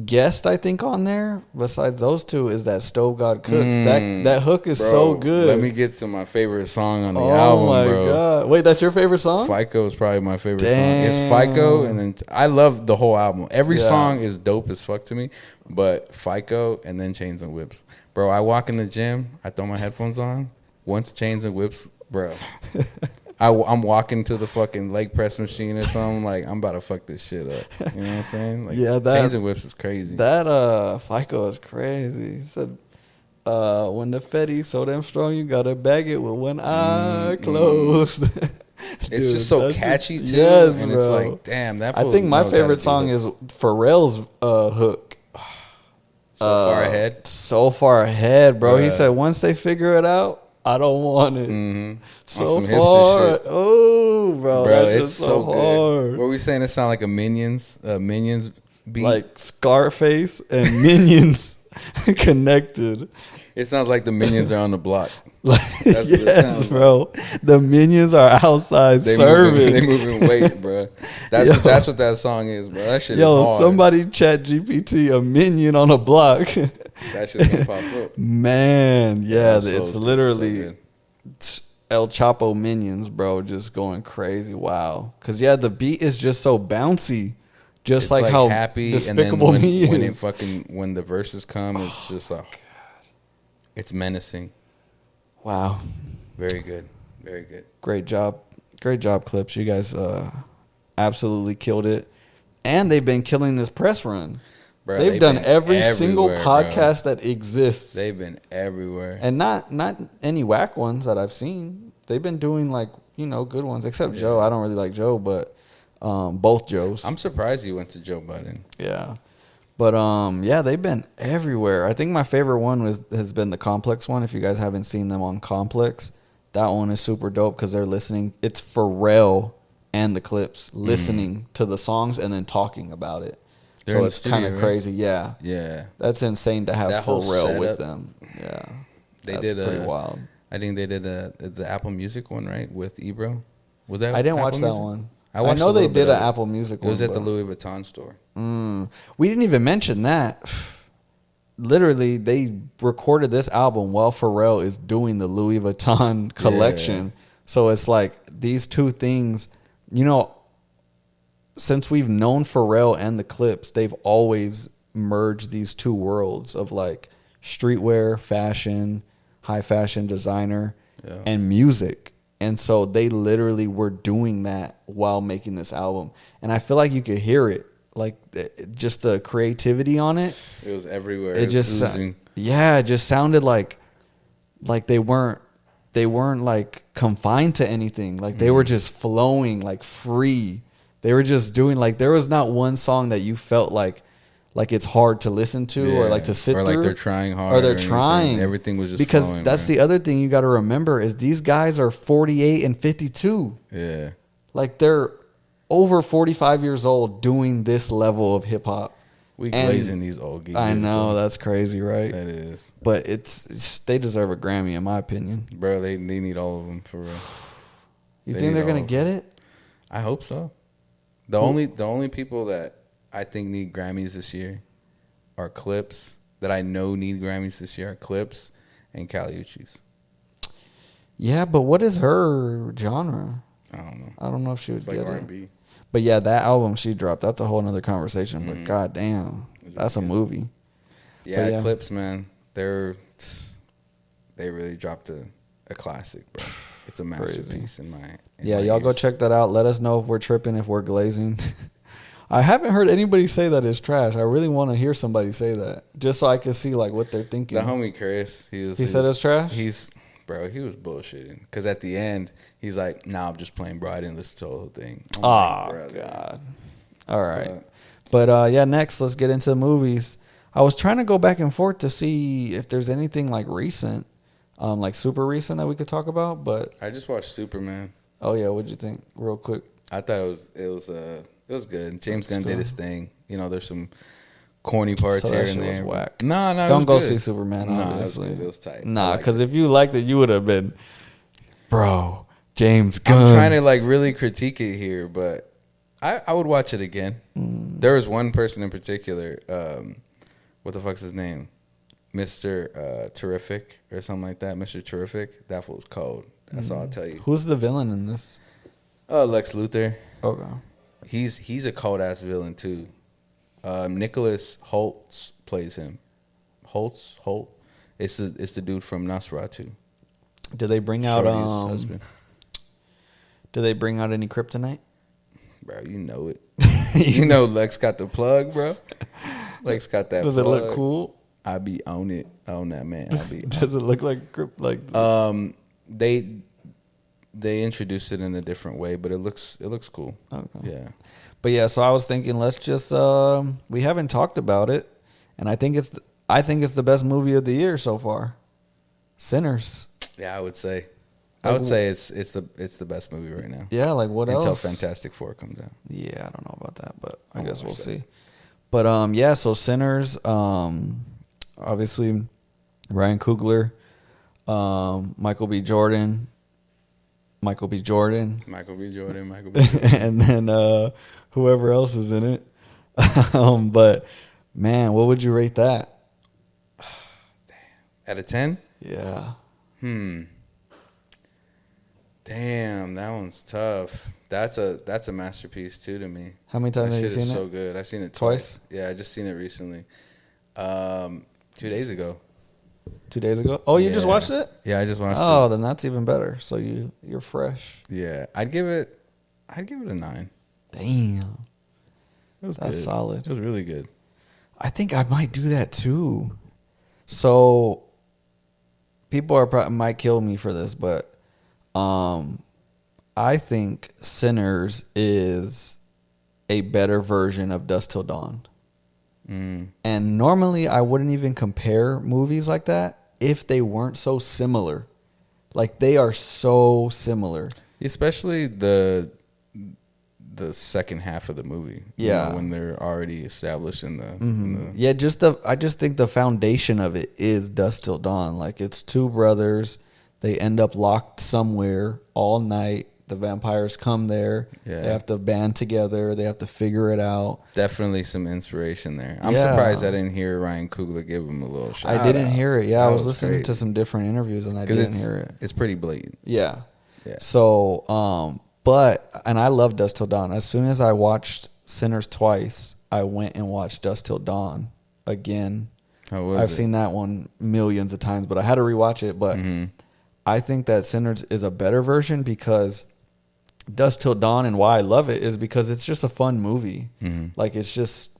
guest I think on there besides those two is that Stove God Cooks. That hook is so good. Let me get to my favorite song on the album, bro. Oh my god! Wait, that's your favorite song? FICO is probably my favorite song. It's FICO, and then I love the whole album. Every song is dope as fuck to me, but FICO and then Chains and Whips, bro. I walk in the gym, I throw my headphones on. Once Chains and Whips, bro. I'm walking to the fucking leg press machine or something. Like, I'm about to fuck this shit up. You know what I'm saying? Like, yeah, Chains and Whips is crazy. That FICO is crazy. He said, when the Fetty so damn strong, you gotta bag it with one eye closed. It's just so catchy too. Yes, and bro. It's like, damn, that I think my favorite song is Pharrell's hook. So far ahead, bro. He said, once they figure it out, I don't want it. Mm-hmm. So far. Shit. Oh, bro. It's so good. What were we saying? It sound like a Minions beat? Like Scarface and Minions connected. It sounds like the Minions are on the block. Yes, bro. The Minions are outside serving. They moving weight, bro. That's what that song is, bro. That shit is hard. Somebody chat GPT a minion on a block. That shit's gonna pop up. Man, yeah, it's literally El Chapo Minions, bro, just going crazy. Wow. Because, yeah, the beat is just so bouncy. Just like how happy, Despicable and then Me is. When the verses come, it's just like, it's menacing. Wow. Very good. Very good. Great job. Great job, Clipse. You guys absolutely killed it. And they've been killing this press run. Bro, they've done every single podcast that exists. They've been everywhere. And not any whack ones that I've seen. They've been doing, like, good ones. Except Joe. I don't really like Joe, but both Joes. I'm surprised you went to Joe Budden. Yeah. But, yeah, they've been everywhere. I think my favorite one has been the Complex one. If you guys haven't seen them on Complex, that one is super dope because they're listening. It's Pharrell and the Clipse listening to the songs and then talking about it. So it's kind of crazy. Yeah. Yeah. That's insane to have Pharrell with them. Yeah. That's pretty wild. I think they did the Apple Music one, right, with Ebro. Was that? I didn't watch that one. I know they did an Apple Music one. It was at the Louis Vuitton store. We didn't even mention that. Literally, they recorded this album while Pharrell is doing the Louis Vuitton collection. Yeah. So it's like these two things, since we've known Pharrell and the Clipse, they've always merged these two worlds of like streetwear, fashion, high fashion designer, and music. And so they literally were doing that while making this album. And I feel like you could hear it. Like, just the creativity on it. It was everywhere. It just it just sounded like they weren't like confined to anything. Like they were just flowing like free. They were just doing like there was not one song that you felt like it's hard to listen to or like to sit through. Or like they're trying hard. Or they're trying. Everything was just because flowing, that's the other thing you got to remember is these guys are 48 and 52. Yeah. Like they're over 45 years old doing this level of hip hop. We glazing these old geeks. I know, that's crazy, right? That is. But it's they deserve a Grammy in my opinion. Bro, they need all of them for real. You think they're going to get it? I hope so. The only people that I think need Grammys this year are Clipse, that I know need Grammys this year are Clipse and Kali Uchis. Yeah, but what is her genre? I don't know. I don't know if she would get like R&B. it. But yeah, that album she dropped, that's a whole nother conversation. But god damn, that's a movie. Yeah, Clipse, man. They really dropped a classic, bro. It's a masterpiece in my y'all ears. go check that out. Let us know if we're tripping, if we're glazing. I haven't heard anybody say that it's trash. I really want to hear somebody say that, just so I can see like what they're thinking. The homie Chris, he said it's trash. He was bullshitting because at the end he's like, "Nah, I'm just playing, bro. I didn't listen to the whole thing." God. All right, but yeah, next let's get into the movies. I was trying to go back and forth to see if there's anything like recent, like super recent that we could talk about. But I just watched Superman. Oh yeah, what'd you think? Real quick. I thought it was good. James Gunn did his thing. There's some corny parts here and there. Was whack. No, don't go see Superman. Obviously, it was tight. Nah, because if you liked it, you would have been, bro. James Gunn. I'm trying to like really critique it here, but I would watch it again. There was one person in particular. What the fuck's his name? Mr. Terrific or something like that. Mr. Terrific. That was cold. That's all I'll tell you. Who's the villain in this? Lex Luthor. Okay. He's a cold ass villain too. Nicholas Holtz plays him. Holt. It's the dude from Nosferatu. Do they bring out Shorty's husband. Do they bring out any kryptonite? Bro, you know it. You know Lex got the plug, bro. Lex got that. Does plug. it look cool? I be on it, on that man. I be. Does it look like They introduced it in a different way, but it looks cool. Okay. Yeah. But yeah, so I was thinking, let's just we haven't talked about it, and I think it's the best movie of the year so far. Sinners. Yeah, I would say. Like, I would say it's the best movie right now. Yeah, like what else? Until Fantastic Four comes out. Yeah, I don't know about that, but I I'll guess we'll watch that. see. But yeah, so Sinners, obviously Ryan Coogler, Michael B. Jordan, Michael B. Jordan. and then whoever else is in it. But man, what would you rate that? Out of 10? Yeah. Damn, that one's tough. That's a masterpiece too to me. How many times That have you shit is seen so it? good. I've seen it Twice? twice. Yeah, I just seen it recently. 2 days ago. 2 days ago. Oh, you just Yeah. watched it? Yeah, I just watched Oh, it. then that's even better. So you're fresh. Yeah, I'd give it a 9. Damn. It was That's good. solid. It was really good. I think I might do that too. So people might kill me for this, but I think Sinners is a better version of Dusk Till Dawn. And normally I wouldn't even compare movies like that if they weren't so similar. Like they are so similar. Especially the second half of the movie. Yeah. When they're already established in the Yeah, I just think the foundation of it is Dusk Till Dawn. Like it's two brothers, they end up locked somewhere all night. The vampires come there. Yeah. They have to band together. They have to figure it out. Definitely some inspiration there. I'm Yeah. surprised I didn't hear Ryan Coogler give him a little shout I didn't out. hear it. Yeah, That I was listening crazy. to some different interviews and I 'Cause didn't hear it. It's pretty blatant. Yeah. Yeah. So, and I love Dusk Till Dawn. As soon as I watched Sinners twice, I went and watched Dusk Till Dawn again. How was I've it? seen that one millions of times, but I had to rewatch it. But I think that Sinners is a better version because Dusk Till Dawn, and why I love it is because it's just a fun movie. Like it's just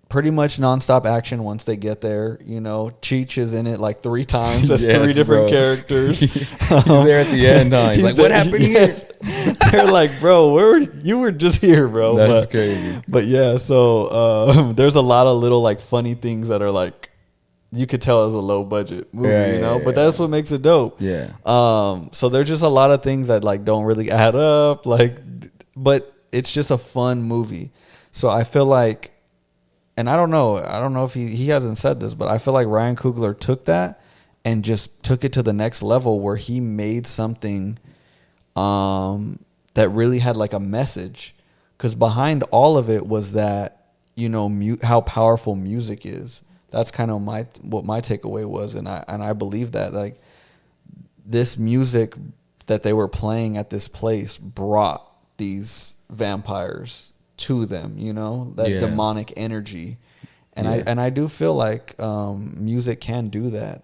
pretty much nonstop action once they get there. You know, Cheech is in it like 3 times. That's Yes, 3 different bro. characters. He's there at the end, huh? He's like, what happened here? They're like, bro, you were just here, bro. That's crazy. But yeah, so there's a lot of little like funny things that are like you could tell it's a low budget movie, Yeah, you know. yeah, But yeah. that's what makes it dope. Yeah. So there's just a lot of things that like don't really add up, like, but it's just a fun movie. So I feel like, and I don't know if he hasn't said this, but I feel like Ryan Coogler took that and just took it to the next level where he made something that really had like a message, because behind all of it was that, you know, how powerful music is. That's kind of what my takeaway was, and I believe that like this music that they were playing at this place brought these vampires to them, you know, that Yeah. demonic energy. And Yeah. I do feel like music can do that.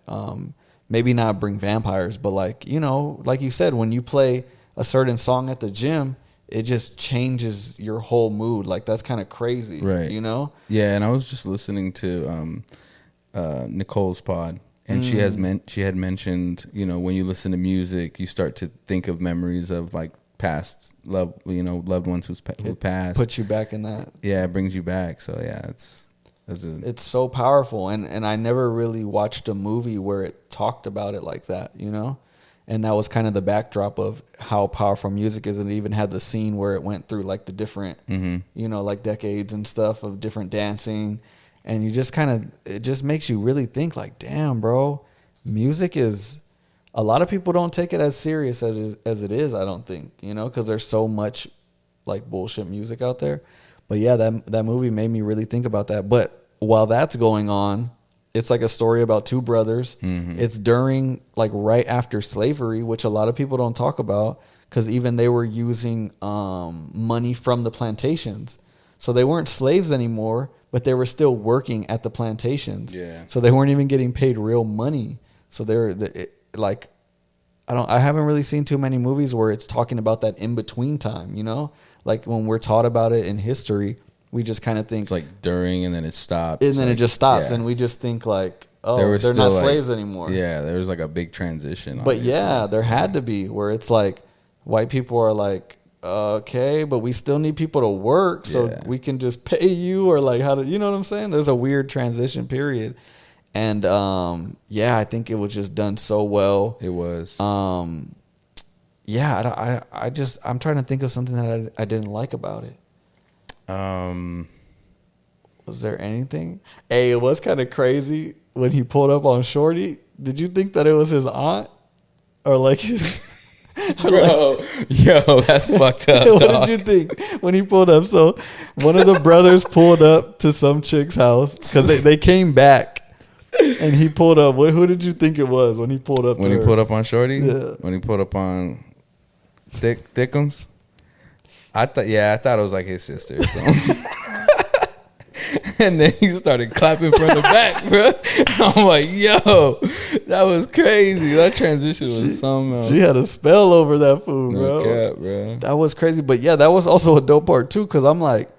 Maybe not bring vampires, but like, you know, like you said, when you play a certain song at the gym, it just changes your whole mood. Like that's kind of crazy, Right. You know? Yeah, and I was just listening to Nicole's pod, and she had mentioned, you know, when you listen to music, you start to think of memories of like past loved ones who passed. Puts you back in that. Yeah, it brings you back. So yeah, it's so powerful, and I never really watched a movie where it talked about it like that, you know? And that was kind of the backdrop of how powerful music is. And it even had the scene where it went through like the different, you know, like decades and stuff of different dancing. And you just it just makes you really think like, damn, bro, music is, a lot of people don't take it as serious as it is, I don't think, you know, because there's so much like bullshit music out there. But yeah, that movie made me really think about that. But while that's going on, it's like a story about two brothers. Mm-hmm. It's during, like, right after slavery, which a lot of people don't talk about, because even they were using money from the plantations. So they weren't slaves anymore, but they were still working at the plantations. Yeah. So they weren't even getting paid real money. So like, I haven't really seen too many movies where it's talking about that in between time, you know? Like when we're taught about it in history, we just kind of think it's like during, and then it stops. And then like, it just stops. Yeah. And we just think like, oh, they're not slaves anymore. Yeah, there was like a big transition. But yeah, there had to be, where it's like white people are like, okay, but we still need people to work, so we can just pay you, or like how to, you know what I'm saying? There's a weird transition period. And yeah, I think it was just done so well. It was. Yeah, I'm trying to think of something that I didn't like about it. Was there anything? Hey, it was kind of crazy when he pulled up on Shorty. Did you think that it was his aunt, or like his? Bro, yo, that's fucked up. What dog. did you think when he pulled up? So one of the brothers pulled up to some chick's house because they came back, and he pulled up. Who did you think it was when he pulled up? When he pulled up on Shorty? Yeah. When he pulled up on Thickums? I thought it was like his sister or something. And then he started clapping from the back, bro. I'm like, yo, that was crazy. That transition was something else. She had a spell over that food, bro. No cap, bro. That was crazy. But yeah, that was also a dope part too, because I'm like,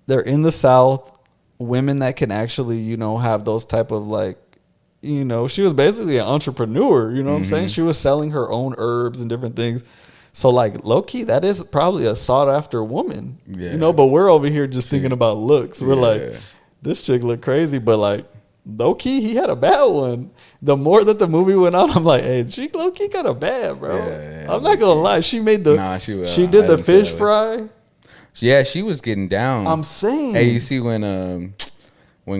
they're in the South. Women that can actually, you know, have those type of like, you know, she was basically an entrepreneur. You know what I'm saying? She was selling her own herbs and different things. So like low key, that is probably a sought after woman. Yeah. You know, but we're over here just thinking about looks. We're like, this chick look crazy, but like low key, he had a bad one. The more that the movie went on, I'm like, hey, she low key kind of bad, bro. I'm not gonna lie. She made she did the fish fry. Yeah, she was getting down. I'm saying. Hey, you see when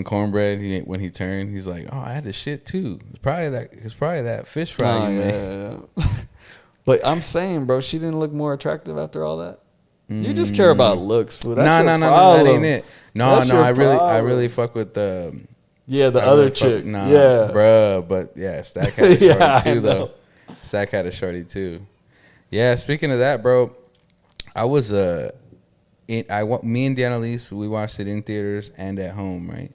Cornbread when he turned, he's like, oh, I had the shit too. It's probably that fish fry you made. But I'm saying, bro, she didn't look more attractive after all that. You just care about looks, fool. No, that ain't it. No, I really fuck with the other chick. Bruh, but yeah, Stack had a shorty too though. Stack had a shorty too. Yeah, speaking of that, bro, I was me and Diana-Lise, we watched it in theaters and at home, right?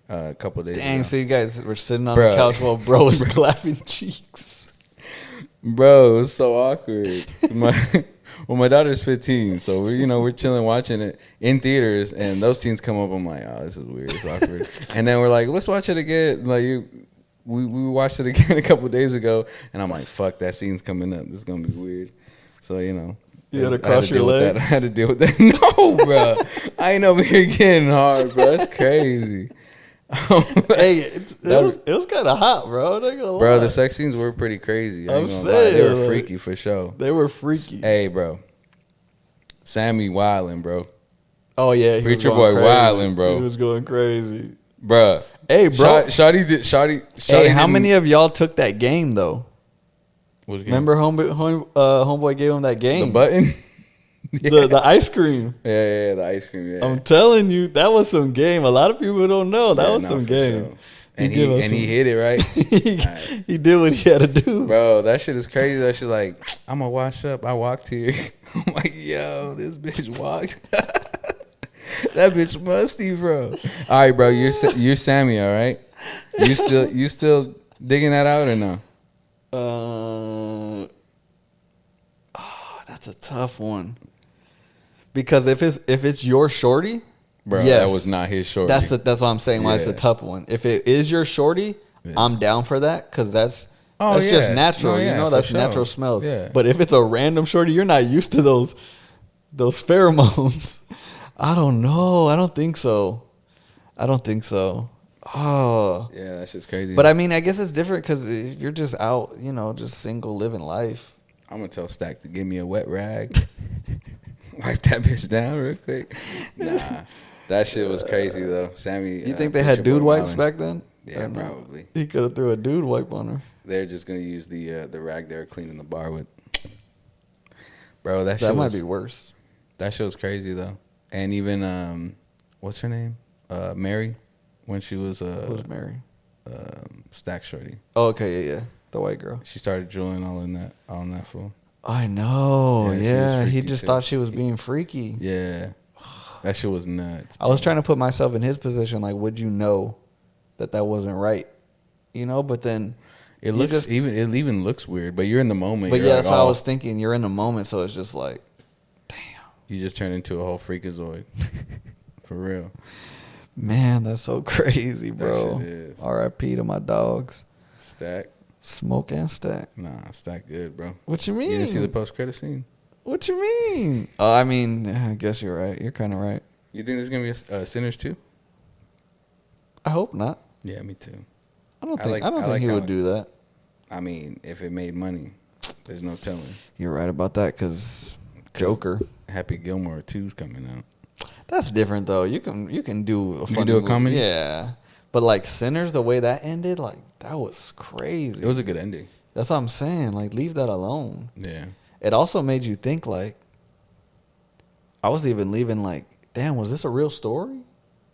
A couple days ago. Dang, so you guys were sitting on the couch while bro was clapping cheeks. Bro, it was so awkward. My daughter's 15, so we're chilling watching it in theaters, and those scenes come up. I'm like, oh, this is weird, it's awkward. And then we're like, let's watch it again. Like we watched it again a couple days ago, and I'm like, fuck, that scene's coming up. This is gonna be weird. So you had to cross your legs. I had to deal with that. No, bro, I ain't over here getting hard, bro. That's crazy. Hey, it was kind of hot, bro. Bro, the sex scenes were pretty crazy. I'm saying, they were freaky for sure. They were freaky. Hey, bro, Sammy wildin', bro. Oh yeah, Preacher Boy wildin', bro. He was going crazy, bro. Hey, bro, Shawty. Hey, how many of y'all took that game though? What game? Remember, homeboy gave him that game. The button. The ice cream. Yeah, the ice cream. Yeah, I'm telling you, that was some game. A lot of people don't know that was some game. Sure. And he hit it right. He did what he had to do, bro. That shit is crazy. That shit like, I'm gonna wash up. I walked here. I'm like, yo, this bitch walked. That bitch musty, bro. All right, bro. You're Sammy. All right. You still digging that out or no? That's a tough one. Because if it's your shorty, bro, yes, that was not his shorty. That's what I'm saying. Why it's a tough one. If it is your shorty, I'm down for that because that's just natural. That's natural smell. Yeah. But if it's a random shorty, you're not used to those pheromones. I don't know. I don't think so. Oh. Yeah, that's just crazy. But I mean, I guess it's different because if you're just out, just single, living life. I'm gonna tell Stack to give me a wet rag. Wipe that bitch down real quick. Nah, that shit was crazy though. Sammy, you think they had dude wipes back then? Yeah, probably. He could have threw a dude wipe on her. They're just gonna use the rag they were cleaning the bar with. Bro, that might be worse. That show's crazy though. And even what's her name? Mary, when she was Who's Mary? Stack Shorty. Oh, okay, yeah. The white girl. She started drooling on that fool. I know. Yeah, she Yeah, was he freaky just too. thought she was being freaky. Yeah, that shit was nuts. I was trying to put myself in his position. Like, would you know that wasn't right? You know, but then It looks it even looks weird, but you're in the moment. But you're yeah, like, that's what I was thinking. You're in the moment, so it's just like, damn. You just turn into a whole freakazoid. For real. Man, that's so crazy, bro. That shit is. R.I.P. to my dogs. Stack. Smoke and Stack. Nah, Stack good, bro. What you mean? You didn't see the post-credit scene? What you mean? Oh, I mean, I guess you're right. You're kind of right. You think there's going to be a Sinners 2? I hope not. Yeah, me too. I don't think he would do that. I mean, if it made money, there's no telling. You're right about that, because Joker. Happy Gilmore 2's coming out. That's different, though. You can do a funny do a movie. comedy? Yeah. But, like, Sinners, the way that ended, like, that was crazy. It was a good ending. That's what I'm saying. Like, leave that alone. Yeah. It also made you think, like, I was even leaving, like, damn, was this a real story?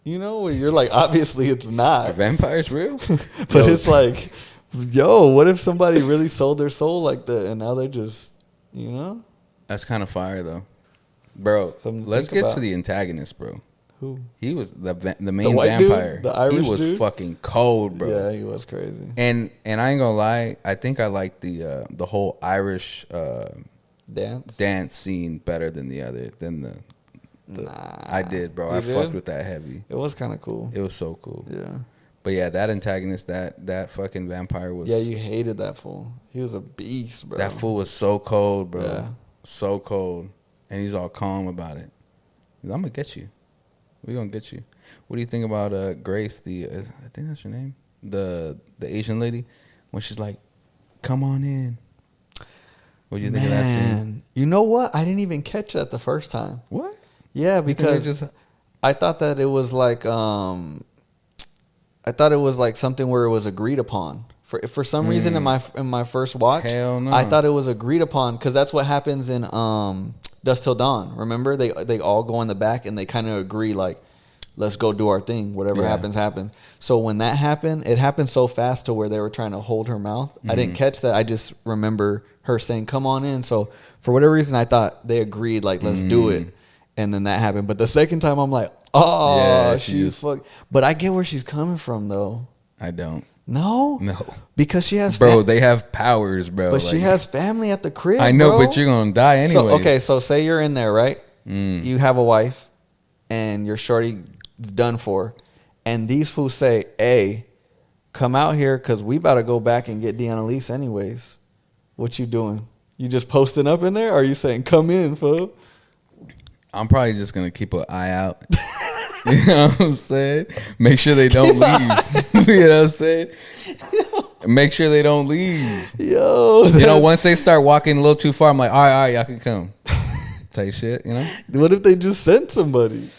You know, where you're like, obviously it's Are not. vampires real? But it's like, yo, what if somebody really sold their soul like that and now they're just, you know? That's kind of fire, though. Bro, Something to let's think get about. to the antagonist, bro. Who? He was the main white dude? vampire. The Irish he was dude? fucking cold, bro. Yeah, he was crazy. And I ain't gonna lie, I think I like the whole Irish Dance? scene better than the Nah. I did, bro. You I did? fucked with that heavy. It was kind of cool. It was so cool. Yeah. But yeah, that antagonist, that fucking vampire was. Yeah, you hated that fool. He was a beast, bro. That fool was so cold, bro. Yeah. So cold, and he's all calm about it. I'm gonna get you. We gonna get you. What do you think about Grace? I think that's her name. The Asian lady, when she's like, "Come on in." What do you think of that scene? You know what? I didn't even catch that the first time. What? Yeah, You think because I thought that it was like something where it was agreed upon. For some reason in my first watch, Hell no. I thought it was agreed upon, because that's what happens in Dusk Till Dawn. Remember, they all go in the back and they kind of agree, like, let's go do our thing. Whatever happens. So when that happened, it happened so fast to where they were trying to hold her mouth. I didn't catch that. I just remember her saying, "Come on in." So for whatever reason, I thought they agreed, like, let's do it. And then that happened. But the second time, I'm like, oh, Yeah, she's fuck. But I get where she's coming from, though. I don't. No, because she has They have powers, bro. but she has family at the crib. I know, bro. but you're gonna die anyway. So say you're in there, right? You have a wife, and your shorty done for, and these fools say, "Hey, come out here, cause we about to go back and get Deannalise anyways." What you doing? You just posting up in there? Or are you saying, "Come in, fool"? I'm probably just gonna keep an eye out. You know what I'm saying? Make sure they don't leave. You know what I'm saying? Make sure they don't leave. Yo, You know, once they start walking a little too far, I'm like, all right, y'all can come. Type shit, you know? what if they just sent somebody?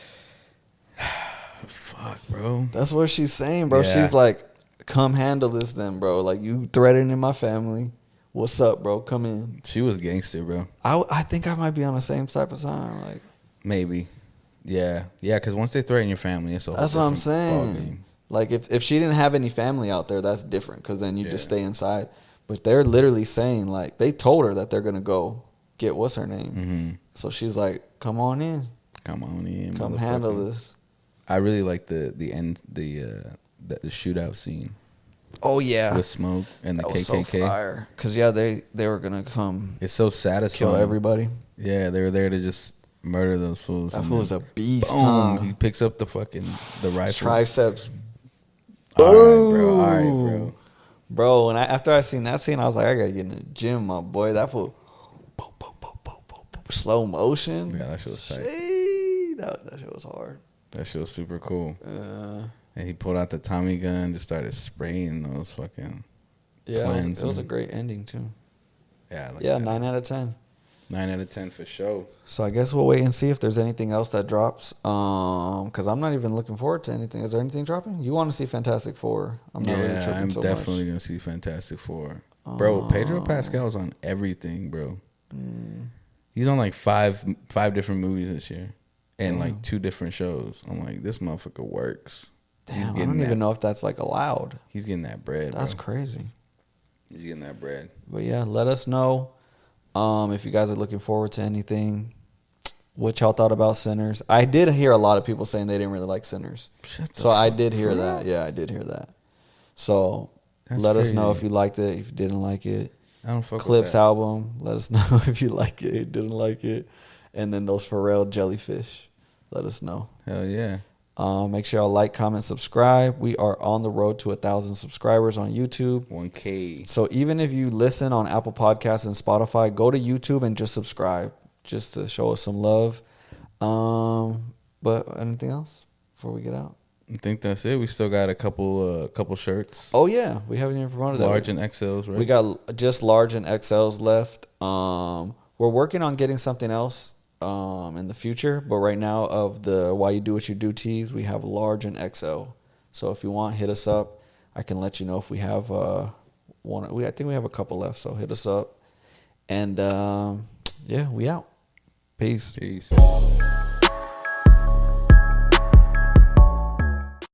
Fuck, bro. That's what she's saying, bro. Yeah. She's like, "Come handle this, then, bro. Like, you threatening my family. What's up, bro? Come in." She was gangster, bro. I think I might be on the same type of time. Like, Maybe. Yeah. Yeah, because once they threaten your family, it's a whole that's what I'm different saying. ballgame. Like, if she didn't have any family out there, that's different, because then you just Yeah. stay inside. But they're literally saying, like, they told her that they're gonna go get what's her name. Mm-hmm. So she's like, "Come on in, Come on in, come motherfucker. handle this." I really like the shootout scene Oh yeah, with Smoke and the that was KKK. so fire. Cause yeah, they were gonna come It's so satisfying. kill everybody. Yeah, they were there to just murder those fools. That and fool was then a beast. boom, Huh? he picks up the rifle. Triceps. All right, bro. Bro, when after I seen that scene, I was like, I gotta get in the gym, my boy. That fool, boom, boom, boom, boom, boom, boom, slow motion. Yeah, that shit was tight. That shit was hard. That shit was super cool. And he pulled out the Tommy gun, just started spraying those fucking. Yeah, it was a Klansmen. great ending too. Yeah, like Yeah, that. 9 out of 10. 9 out of 10 for sure. So I guess we'll wait and see if there's anything else that drops. Because I'm not even looking forward to anything. Is there anything dropping? You want to see Fantastic Four? I'm not really tripping I'm so definitely much. gonna see Fantastic Four. Bro, Pedro Pascal's on everything, bro. He's on like five different movies this year, and like 2 different shows. I'm like, this motherfucker works. Damn, I don't even know if that's like allowed. He's getting that bread. That's bro. crazy. He's getting that bread. But yeah, let us know if you guys are looking forward to anything. What y'all thought about Sinners? I did hear a lot of people saying they didn't really like Sinners. So I did hear that. Yeah, I did hear that. So let us know if you liked it, if you didn't like it. I don't fuck Clipse with that. album. Let us know if you like it, didn't like it. And then those Pharrell jellyfish. Let us know. Hell yeah. Make sure y'all like, comment, subscribe. We are on the road to 1,000 subscribers on YouTube. 1K. So even if you listen on Apple Podcasts and Spotify, go to YouTube and just subscribe, just to show us some love. But anything else before we get out? I think that's it. We still got a couple shirts. Oh yeah, we haven't even promoted that. Large and XLs, right? We got just large and XLs left. We're working on getting something else in the future, but right now of the Why You Do What You Do tees, we have large and XL. So if you want, hit us up. I can let you know if we have one. I think we have a couple left, so hit us up. And yeah, we out. Peace. Peace.